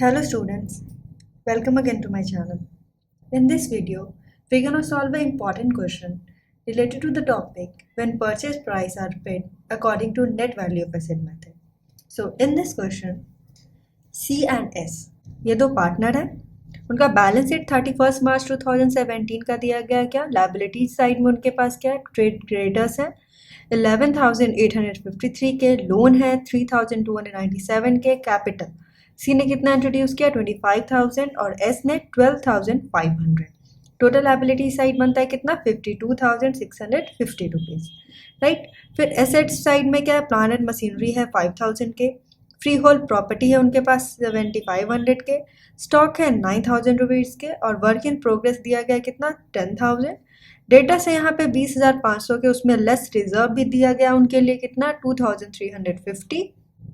Hello students, welcome again to my channel. In this video, we're gonna solve an important question related to the topic when purchase price are paid according to net value of asset method. So in this question, C and S ये दो partner हैं, उनका balance sheet 31 मार्च 2017 का दिया गया क्या liability side में उनके पास क्या है ट्रेड क्रेडिटर्स हैं 11,853 के लोन है 3,297 के कैपिटल सी ने कितना इंट्रोड्यूस किया 25,000 और एस ने 12,500 टोटल लायबिलिटी साइड बनता है कितना 52,650 रुपीज़ राइट। फिर एसेट साइड में क्या है प्लांट एंड मशीनरी है 5,000 के फ्री होल्ड प्रॉपर्टी है उनके पास 7,500 के स्टॉक है 9,000 रुपीज़ के और वर्क इन प्रोग्रेस दिया गया कितना 10,000 डेटा से यहाँ पे 20,500 के उसमें लेस रिजर्व भी दिया गया उनके लिए कितना 2,350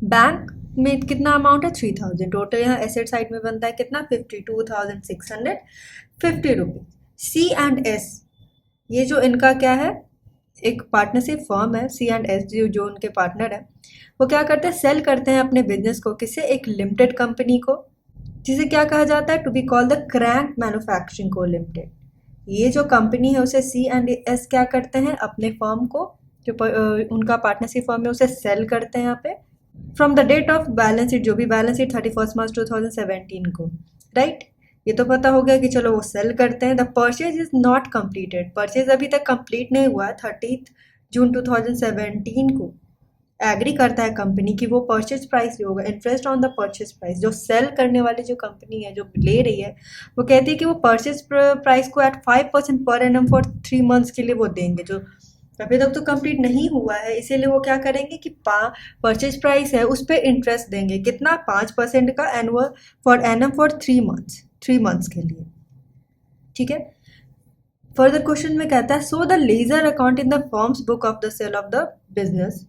बैंक में कितना अमाउंट है 3,000 टोटल यहाँ एसेट साइड में बनता है कितना 52,650 रुपीज़। सी एंड एस ये जो इनका क्या है एक पार्टनरशिप फर्म है सी एंड एस जो उनके पार्टनर है वो क्या करते हैं सेल करते हैं अपने बिजनेस को किससे एक लिमिटेड कंपनी को जिसे क्या कहा जाता है to be called the crank manufacturing co limited. ये जो कंपनी है उसे सी एंड एस क्या करते हैं अपने फर्म को जो उनका पार्टनरशिप फर्म है उसे सेल करते हैं यहाँ पे from the date of balance sheet जो भी बैलेंस शीट 31 मार्च 2017 को राइट। ये तो पता हो गया कि चलो वो सेल करते हैं। The purchase is not completed purchase अभी तक कंप्लीट नहीं हुआ 30 जून 2017 को एग्री करता है कंपनी की वो परचेज प्राइस जो होगा interest on the purchase price जो सेल करने वाली जो कंपनी है जो ले रही है वो कहती है कि वो परचेज प्राइस को eight 5% per annum for 3 months के लिए वो देंगे जो अभी तक तो कंप्लीट नहीं हुआ है इसीलिए वो क्या करेंगे कि परचेज प्राइस है उस पर इंटरेस्ट देंगे कितना 5% का annual for annum for 3 months के लिए ठीक है। फर्दर क्वेश्चन में कहता है so the leisure account in the firm's book of the sale of the business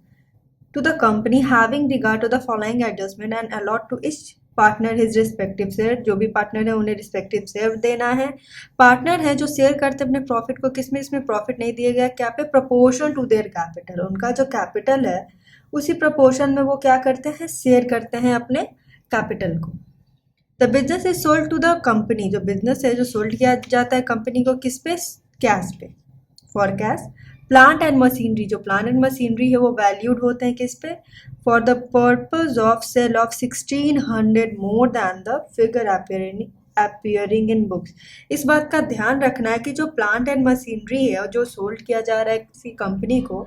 to the company having regard to the following adjustment and allot to each partner his respective share जो भी partner है उन्हें respective share देना है। Partner है जो share करते अपने प्रॉफिट को किसमें इसमें प्रॉफिट नहीं दिया गया क्या पे प्रपोर्शन टू देयर कैपिटल उनका जो कैपिटल है उसी प्रपोर्शन में वो क्या करते हैं शेयर करते हैं अपने कैपिटल को। The business is sold to the company जो बिजनेस है जो सोल्ड किया जाता है कंपनी को किस पे कैश पे for cash. Plant and machinery जो प्लांट एंड मशीनरी है वो वैल्यूड होते हैं किस पे for the purpose of sale of 1,600 more than the figure appearing in books. इस बात का ध्यान रखना है कि जो प्लांट एंड मशीनरी है जो सोल्ड किया जा रहा है किसी कंपनी को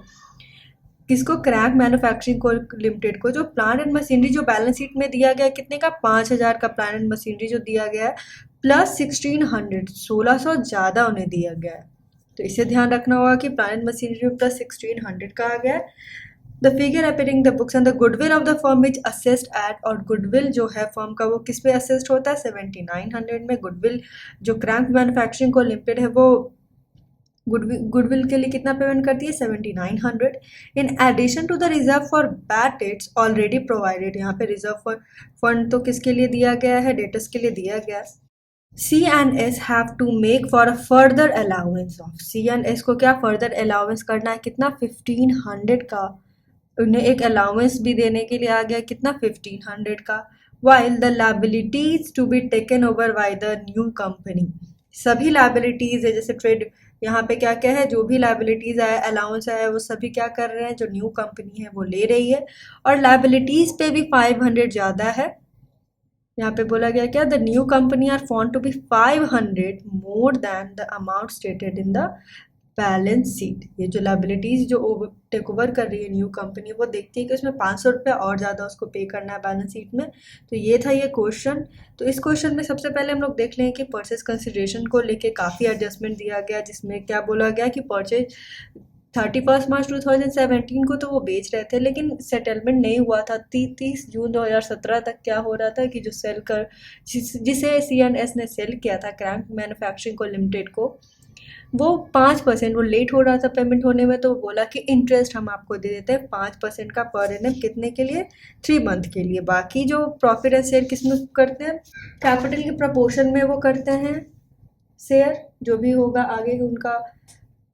किसको क्रैंक मैन्युफैक्चरिंग को लिमिटेड को जो प्लांट एंड मशीनरी जो बैलेंस शीट में दिया गया कितने का 5,000 का प्लांट एंड मशीनरी जो दिया गया है प्लस 1,600 ज़्यादा उन्हें दिया गया है तो इसे ध्यान रखना होगा कि प्लांट एंड मशीनरी प्लस 1,600 का आ गया है। The figure appearing the books and the goodwill of the firm which assessed at और गुडविल जो है फर्म का वो किस पे असेस्ड होता है 7,900 में। गुडविल जो क्रैंक मैन्युफैक्चरिंग को लिमिटेड है वो गुडविल के लिए कितना पेमेंट करती है 7,900 in addition to the reserve for bad debts already provided. यहाँ पे रिजर्व फंड तो किसके लिए दिया गया है डेटर्स के लिए दिया गया है। C and S have to make for a further allowance of C and S को क्या further allowance करना है कितना 1,500 का उन्हें एक allowance भी देने के लिए आ गया कितना 1,500 का while the liabilities to be taken over by the new company सभी liabilities है जैसे ट्रेड यहाँ पे क्या क्या है जो भी लाइबिलिटीज है अलाउंस है वो सभी क्या कर रहे हैं जो न्यू कंपनी है वो ले रही है और लाइबिलिटीज पे भी 500 ज़्यादा है। यहाँ पे बोला गया क्या the new company are found to be 500 more than the amount stated in the balance sheet. ये जो लाइबिलिटीज जो टेक ओवर कर रही है न्यू कंपनी वो देखती है कि उसमें 500 रुपये और ज़्यादा उसको पे करना है बैलेंस शीट में। तो ये था ये क्वेश्चन। तो इस क्वेश्चन में सबसे पहले हम लोग देख लें कि परचेज कंसिडरेशन को लेके काफ़ी एडजस्टमेंट दिया गया जिसमें क्या बोला गया कि परचेज 31 मार्च 2017 को तो वो बेच रहे थे लेकिन सेटलमेंट नहीं हुआ था 30 जून 2017 तक क्या हो रहा था कि जो सेल कर जिसे C&S ने सेल किया था क्रैंक मैन्युफैक्चरिंग को लिमिटेड को वो 5% वो लेट हो रहा था पेमेंट होने में तो बोला कि इंटरेस्ट हम आपको दे देते हैं 5% का पर एनम कितने के लिए 3 मंथ के लिए। बाकी जो प्रॉफिट एंड शेयर किस में करते हैं कैपिटल के प्रपोर्शन में वो करते हैं शेयर जो भी होगा आगे उनका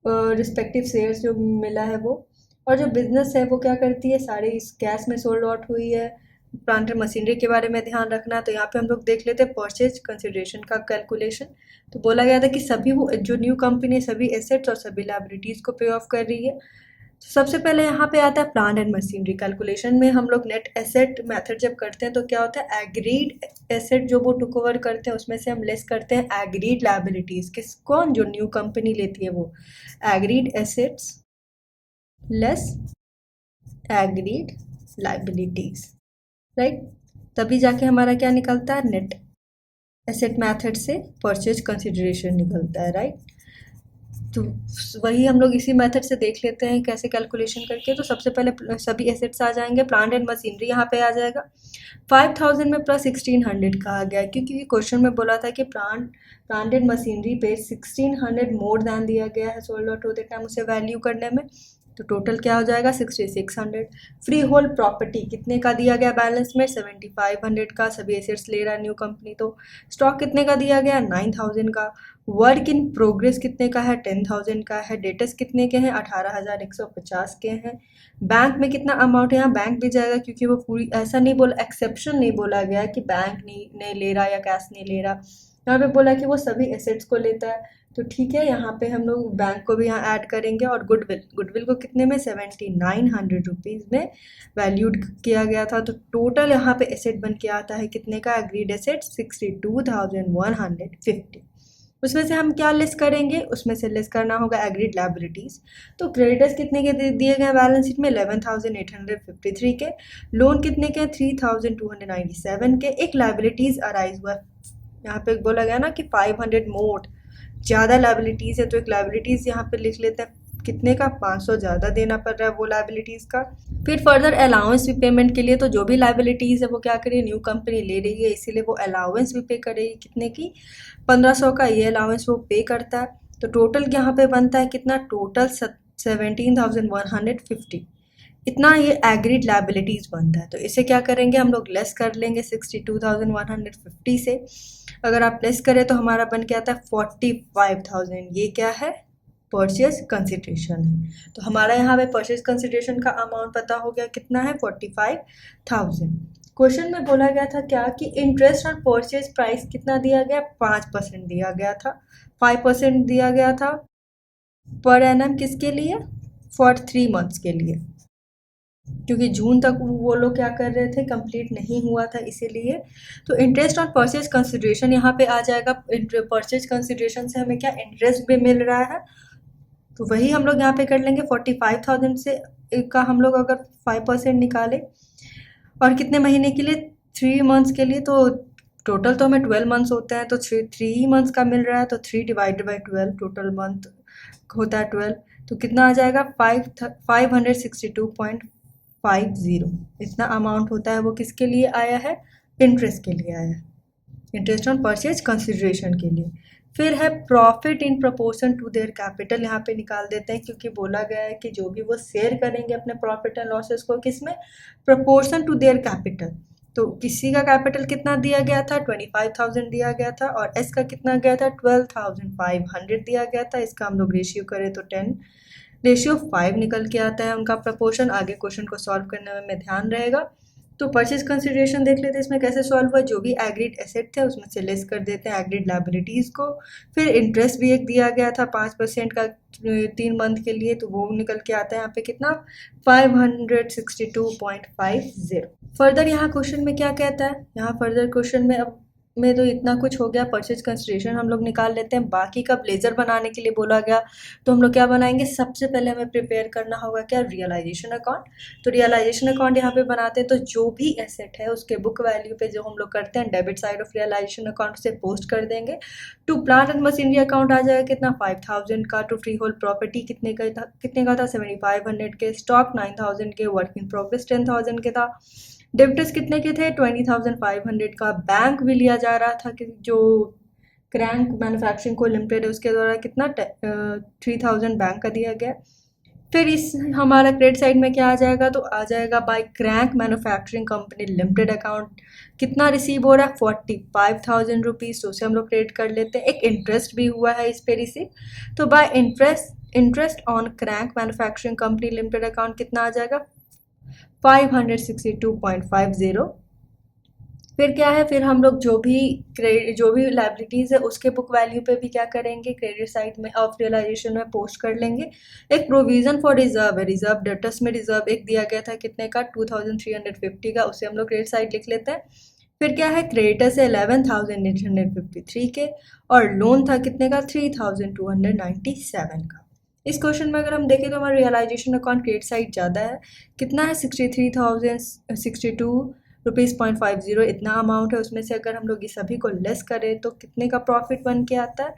रिस्पेक्टिव शेयर्स जो मिला है वो। और जो बिजनेस है वो क्या करती है सारी इस कैश में सोल्ड आउट हुई है प्लांट एंड मशीनरी के बारे में ध्यान रखना। तो यहाँ पे हम लोग देख लेते हैं परचेज कंसिडरेशन का कैलकुलेशन। तो बोला गया था कि सभी वो जो न्यू कंपनी सभी एसेट्स और सभी लायबिलिटीज़ को पे ऑफ कर रही है। तो सबसे पहले यहाँ पे आता है प्लांट एंड मशीनरी। कैलकुलेशन में हम लोग नेट एसेट मेथड जब करते हैं तो क्या होता है, एग्रीड एसेट जो वो टुक ओवर करते हैं उसमें से हम लेस करते हैं एग्रीड लायबिलिटीज़। कौन जो न्यू कंपनी लेती है वो, agreed assets less agreed liabilities, right. तभी जाके हमारा क्या निकलता है, नेट एसेट मेथड से परचेज कंसिडरेशन निकलता है, राइट। तो वही हम लोग इसी मेथड से देख लेते हैं कैसे कैलकुलेशन करके। तो सबसे पहले सभी एसेट्स आ जाएंगे, प्लांट एंड मशीनरी यहाँ पे आ जाएगा 5000 में प्लस 1600 का आ गया, क्योंकि क्वेश्चन में बोला था कि प्लांट एंड मशीनरी पे 1600 मोर देन दिया गया है सोल्ड आउट होते टाइम उसे वैल्यू करने में। तो टोटल क्या हो जाएगा 6600। फ्री होल्ड प्रॉपर्टी कितने का दिया गया बैलेंस में, 7500 का, सभी एसेट्स ले रहा है न्यू कंपनी। तो स्टॉक कितने का दिया गया, 9000 का। वर्क इन प्रोग्रेस कितने का है, 10,000 का है। डेटर्स कितने के हैं, 18,150 के हैं। बैंक में कितना अमाउंट है, यहाँ बैंक भी जाएगा क्योंकि वो पूरी ऐसा नहीं बोला, एक्सेप्शन नहीं बोला गया है कि बैंक नहीं ले रहा या कैश नहीं ले रहा। यहाँ पे बोला कि वो सभी एसेट्स को लेता है। तो ठीक है, यहाँ पे हम लोग बैंक को भी यहाँ ऐड करेंगे। और गुडविल को कितने में, 7900 रुपीज़ में वैल्यूड किया गया था। तो टोटल यहाँ पे एसेट बन के आता है कितने का, एग्रीड एसेट 62,150। उसमें से हम क्या लेस करेंगे, उसमें से लेस करना होगा एग्रीड लायबिलिटीज़। तो क्रेडिटर्स कितने के दिए गए बैलेंस शीट में, 11,853 के। लोन कितने के, 3,297 के। एक लायबिलिटीज़ अराइज हुआ, यहाँ पे बोला गया ना कि 500 मोर ज़्यादा लायबिलिटीज़ है, तो एक लायबिलिटीज़ यहाँ पे लिख लेते हैं कितने का, 500 ज़्यादा देना पड़ रहा है वो लायबिलिटीज़ का। फिर फर्दर अलाउंस भी पेमेंट के लिए, तो जो भी लायबिलिटीज़ है वो क्या करेगी, न्यू कंपनी ले रही है इसीलिए वो अलाउंस भी पे करेगी। कितने की, 1500 का ये अलाउंस वो पे करता है। तो टोटल यहाँ पे बनता है कितना, टोटल 17,150। इतना ये एग्रीड लायबिलिटीज़ बनता है। तो इसे क्या करेंगे हम लोग, लेस कर लेंगे 62,150 से। अगर आप लेस करें तो हमारा बन के आता है 45,000। ये क्या है, परचेज कंसिडरेशन है। तो हमारा यहाँ पे परचेज कंसिडरेशन का अमाउंट पता हो गया कितना है, 45,000। क्वेश्चन में बोला गया था क्या कि इंटरेस्ट और परचेज प्राइस कितना दिया गया, 5% दिया गया था, 5% दिया गया था पर एनम। किसके लिए, फॉर 3 मंथ्स के लिए, क्योंकि जून तक वो लोग क्या कर रहे थे, कंप्लीट नहीं हुआ था इसीलिए। तो इंटरेस्ट ऑन परचेज कंसिडरेशन यहाँ पे आ जाएगा। परचेज कंसिडरेशन से हमें क्या इंटरेस्ट भी मिल रहा है, तो वही हम लोग यहाँ पे कर लेंगे 45,000 से का हम लोग अगर 5% निकालें, और कितने महीने के लिए, 3 मंथ्स के लिए। तो टोटल तो हमें 12 मंथ्स होते हैं, तो 3 मंथ्स का मिल रहा है, तो 3 डिवाइडेड बाई 12, टोटल मंथ होता है 12। तो कितना आ जाएगा, 562.50। इतना अमाउंट होता है वो किसके लिए आया है, इंटरेस्ट के लिए आया है, इंटरेस्ट ऑन परचेज कंसिडरेशन के लिए। फिर है profit in proportion to their capital, यहाँ पे निकाल देते हैं क्योंकि बोला गया है कि जो भी वो शेयर करेंगे अपने प्रॉफिट एंड लॉसेस को, किसमें, प्रपोर्शन टू देयर कैपिटल। तो किसी का कैपिटल कितना दिया गया था, 25,000 दिया गया था, और एस का कितना गया था, 12,500 दिया गया था। इसका हम लोग रेशियो करें तो 10:5 निकल के आता है उनका प्रपोर्शन। आगे क्वेश्चन को सॉल्व करने में ध्यान रहेगा। तो परचेज कंसिडरेशन देख लेते हैं इसमें कैसे सॉल्व हुआ। जो भी एग्रीड एसेट थे उसमें से लेस कर देते हैं एग्रीड लायबिलिटीज़ को। फिर इंटरेस्ट भी एक दिया गया था 5% का 3 मंथ के लिए, तो वो निकल के आता है यहाँ पे कितना, 562.50। फर्दर यहाँ क्वेश्चन में क्या कहता है, यहाँ फर्दर क्वेश्चन में अब में तो इतना कुछ हो गया, परचेज कंसिडरेशन हम लोग निकाल लेते हैं। बाकी का ब्लेजर बनाने के लिए बोला गया, तो हम लोग क्या बनाएंगे, सबसे पहले हमें प्रिपेयर करना होगा क्या, रियलाइजेशन अकाउंट। तो रियलाइजेशन अकाउंट यहाँ पे बनाते हैं, तो जो भी एसेट है उसके बुक वैल्यू पे जो हम लोग करते हैं debit side of realisation account से पोस्ट कर देंगे। To plant and machinery account आ जाएगा कितना, 5,000 का। टू फ्री होल्ड प्रॉपर्टी कितने का था, 7500 के। स्टॉक 9,000 के। वर्क इन प्रोग्रेस 10,000 के था। डेबिटर्स कितने के थे, 20,500 का। बैंक भी लिया जा रहा था कि जो क्रैंक मैन्युफैक्चरिंग को लिमिटेड है उसके द्वारा कितना, 3,000 बैंक का दिया गया। फिर इस हमारा क्रेडिट साइड में क्या आ जाएगा, तो आ जाएगा by crank manufacturing company limited account कितना रिसीव हो रहा है, 45,000 रुपीज़। तो उसे हम लोग क्रेडिट कर लेते हैं। एक इंटरेस्ट भी हुआ है इस पे रिसीव, तो bye interest on crank manufacturing company limited account कितना आ जाएगा, 562.50। फिर क्या है, फिर हम लोग जो भी लाइबिलिटीज़ है उसके बुक वैल्यू पे भी क्या करेंगे, क्रेडिट साइड में ऑफ रियलाइजेशन में पोस्ट कर लेंगे। एक प्रोविज़न फॉर रिजर्व है, रिजर्व डेटर्स में रिजर्व एक दिया गया था कितने का, 2350 का, उसे हम लोग क्रेडिट साइड लिख लेते हैं। फिर क्या है, क्रेडिटर्स है 11,853 के, और लोन था कितने का, 3,297 का। इस क्वेश्चन में अगर हम देखें तो हमारा रियलाइजेशन अकाउंट क्रेडिट साइड ज़्यादा है, कितना है, 63,062 रुपीज़ 0.50 इतना अमाउंट है। उसमें से अगर हम लोग ये सभी को लेस करें तो कितने का प्रॉफिट बन के आता है,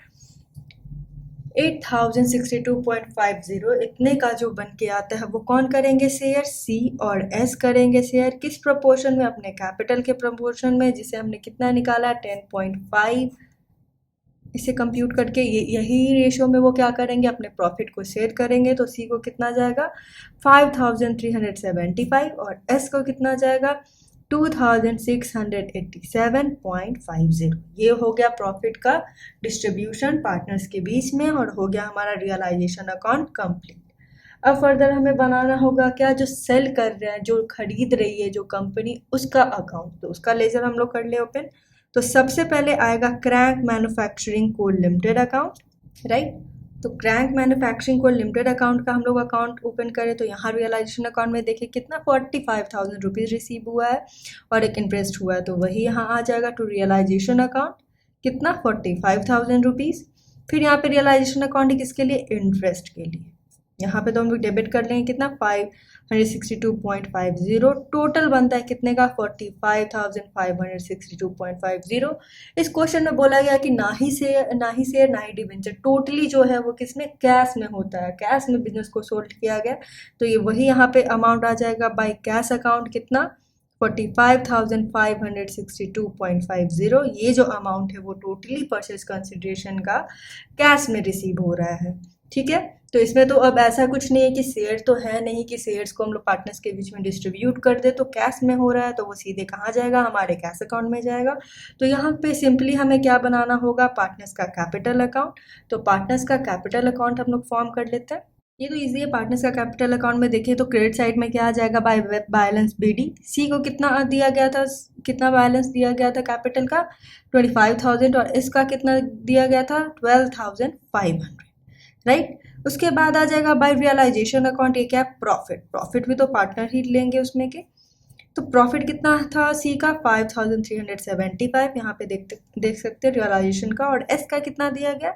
8,062.50 इतने का जो बन के आता है वो कौन करेंगे शेयर, सी और एस करेंगे शेयर। किस प्रपोर्शन में, अपने कैपिटल के प्रपोर्शन में, जिसे हमने कितना निकाला, 10.5। इसे कंप्यूट करके यही रेशो में वो क्या करेंगे, अपने प्रॉफिट को शेयर करेंगे। तो सी को कितना जाएगा, 5,375, और एस को कितना जाएगा, 2,687.50। ये हो गया प्रॉफिट का डिस्ट्रीब्यूशन पार्टनर्स के बीच में, और हो गया हमारा रियलाइजेशन अकाउंट कंप्लीट। अब फर्दर हमें बनाना होगा क्या, जो सेल कर रहा है, जो खरीद रही है जो कंपनी, उसका अकाउंट। तो उसका लेजर हम लोग कर ले ओपन। तो सबसे पहले आएगा crank manufacturing co limited account, right. तो crank manufacturing co limited account का हम लोग अकाउंट ओपन करें तो यहाँ रियलाइजेशन अकाउंट में देखिए कितना 45,000 रुपीज़ रिसीव हुआ है और एक इंटरेस्ट हुआ है, तो वही यहाँ आ जाएगा टू रियलाइजेशन अकाउंट, कितना 45,000 रुपीज़। फिर यहाँ पे रियलाइजेशन अकाउंट है किसके लिए, इंटरेस्ट के लिए। यहाँ पे तो हम लोग डेबिट कर लेंगे कितना, 562.50, टोटल बनता है कितने का, 45,562.50। इस क्वेश्चन में बोला गया कि ना ही शेयर ना ही डिवेंचर, टोटली जो है वो किसमें, कैश में होता है, कैश में बिजनेस को सोल्ड किया गया। तो ये वही यहाँ पे अमाउंट आ जाएगा बाय कैश अकाउंट, कितना 45,562.50। ये जो अमाउंट है वो टोटली परचेज कंसिडरेशन का कैश में रिसीव हो रहा है, ठीक है। तो इसमें तो अब ऐसा कुछ नहीं है कि शेयर तो है नहीं कि शेयर्स को हम लोग पार्टनर्स के बीच में डिस्ट्रीब्यूट कर दे, तो कैश में हो रहा है तो वो सीधे कहाँ जाएगा, हमारे कैश अकाउंट में जाएगा। तो यहाँ पे सिंपली हमें क्या बनाना होगा, पार्टनर्स का कैपिटल अकाउंट। तो पार्टनर्स का कैपिटल अकाउंट हम लोग फॉर्म कर लेते हैं। ये तो इजी है। पार्टनर्स का कैपिटल अकाउंट में देखिए तो क्रेडिट साइड में क्या आ जाएगा, बाय बैलेंस बीडी। सी को कितना दिया गया था, कितना बैलेंस दिया गया था कैपिटल का, 25,000, और इसका कितना दिया गया था, 12,500, राइट। उसके बाद आ जाएगा बाय रियलाइजेशन अकाउंट, ये क्या है, प्रॉफिट भी तो पार्टनर ही लेंगे उसमें के। तो प्रॉफिट कितना था सी का, 5,375, यहाँ पे देख सकते हैं रियलाइजेशन का। और एस का कितना दिया गया,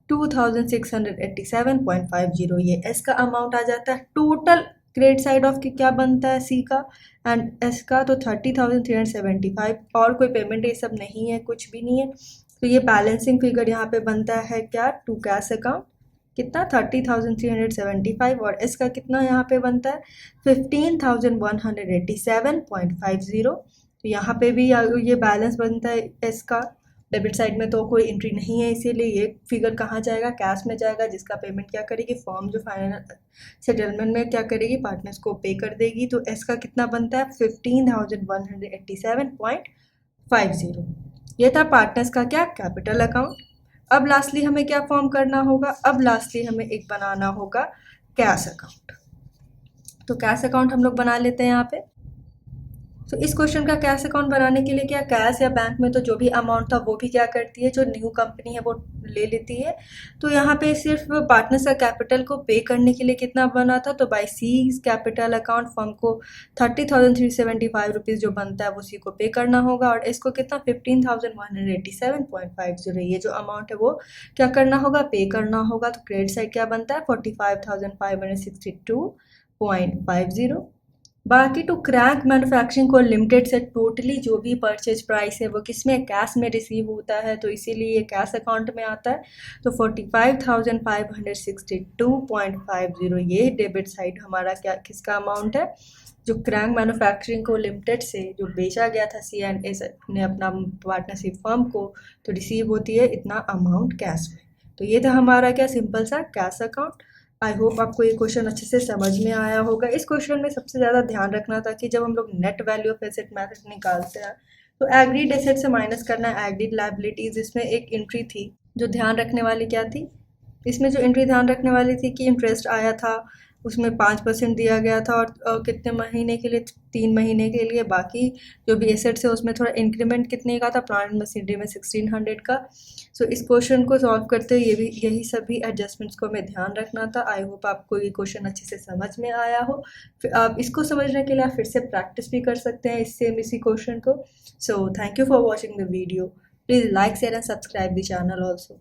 2,687.50, ये एस का अमाउंट आ जाता है। टोटल क्रेडिट साइड ऑफ की क्या बनता है सी का एंड एस का, तो 30,375, और कोई पेमेंट ये सब नहीं है, कुछ भी नहीं है। तो ये बैलेंसिंग फिगर यहाँ पे बनता है क्या, टू कैश अकाउंट, कितना 30,375, और एस का कितना यहाँ पे बनता है 15,187.50। तो यहाँ पे भी ये बैलेंस बनता है एस का। डेबिट साइड में तो कोई एंट्री नहीं है, इसीलिए ये फिगर कहाँ जाएगा, कैश में जाएगा, जिसका पेमेंट क्या करेगी फर्म, जो फाइनल सेटलमेंट में क्या करेगी, पार्टनर्स को पे कर देगी। तो एस का कितना बनता है 15,187.50। ये था पार्टनर्स का क्या, कैपिटल अकाउंट। अब लास्टली हमें क्या फॉर्म करना होगा, अब लास्टली हमें एक बनाना होगा कैश अकाउंट। तो कैश अकाउंट हम लोग बना लेते हैं यहाँ पे। तो इस क्वेश्चन का कैश अकाउंट बनाने के लिए क्या, कैश या बैंक में तो जो भी अमाउंट था वो भी क्या करती है, जो न्यू कंपनी है वो ले लेती है। तो यहाँ पे सिर्फ पार्टनर्स का कैपिटल को पे करने के लिए कितना बना था, तो बाय सी कैपिटल अकाउंट फर्म को 30,375 रुपीज़ जो बनता है वो सी को पे करना होगा, और इसको कितना 15,187.50, ये जो अमाउंट है वो क्या करना होगा, पे करना होगा। तो क्रेडिट साइड क्या बनता है 45,562.50। बाकी to crank manufacturing co limited से टोटली जो भी परचेज प्राइस है वो किसमें, कैश में रिसीव होता है, तो इसीलिए ये कैश अकाउंट में आता है। तो 45,562.50 ये डेबिट साइड हमारा क्या, किसका अमाउंट है, जो क्रैंक मैन्युफैक्चरिंग को लिमिटेड से जो बेचा गया था सी एंड एस ने अपना पार्टनरशिप फर्म को, तो रिसीव होती है इतना अमाउंट कैश में। तो ये था हमारा क्या, सिंपल सा कैश अकाउंट। आई होप आपको ये क्वेश्चन अच्छे से समझ में आया होगा। इस क्वेश्चन में सबसे ज़्यादा ध्यान रखना था कि जब हम लोग net value of asset method निकालते हैं तो एग्रीड एसेट से माइनस करना है एग्रीड लायबिलिटीज़। इसमें एक एंट्री थी जो ध्यान रखने वाली, क्या थी, इसमें जो एंट्री ध्यान रखने वाली थी कि इंटरेस्ट आया था उसमें 5% दिया गया था, और कितने महीने के लिए, 3 महीने के लिए। बाकी जो भी एसेट्स है उसमें थोड़ा इंक्रीमेंट कितने का था, प्लांट मशीनरी में 1600 का। सो इस क्वेश्चन को सॉल्व करते हुए यही सभी एडजस्टमेंट्स को हमें ध्यान रखना था। आई होप आपको ये क्वेश्चन अच्छे से समझ में आया हो। फिर आप इसको समझने के लिए आप फिर से प्रैक्टिस भी कर सकते हैं इसी क्वेश्चन को। So thank you for watching the video. Please like share and subscribe the channel also.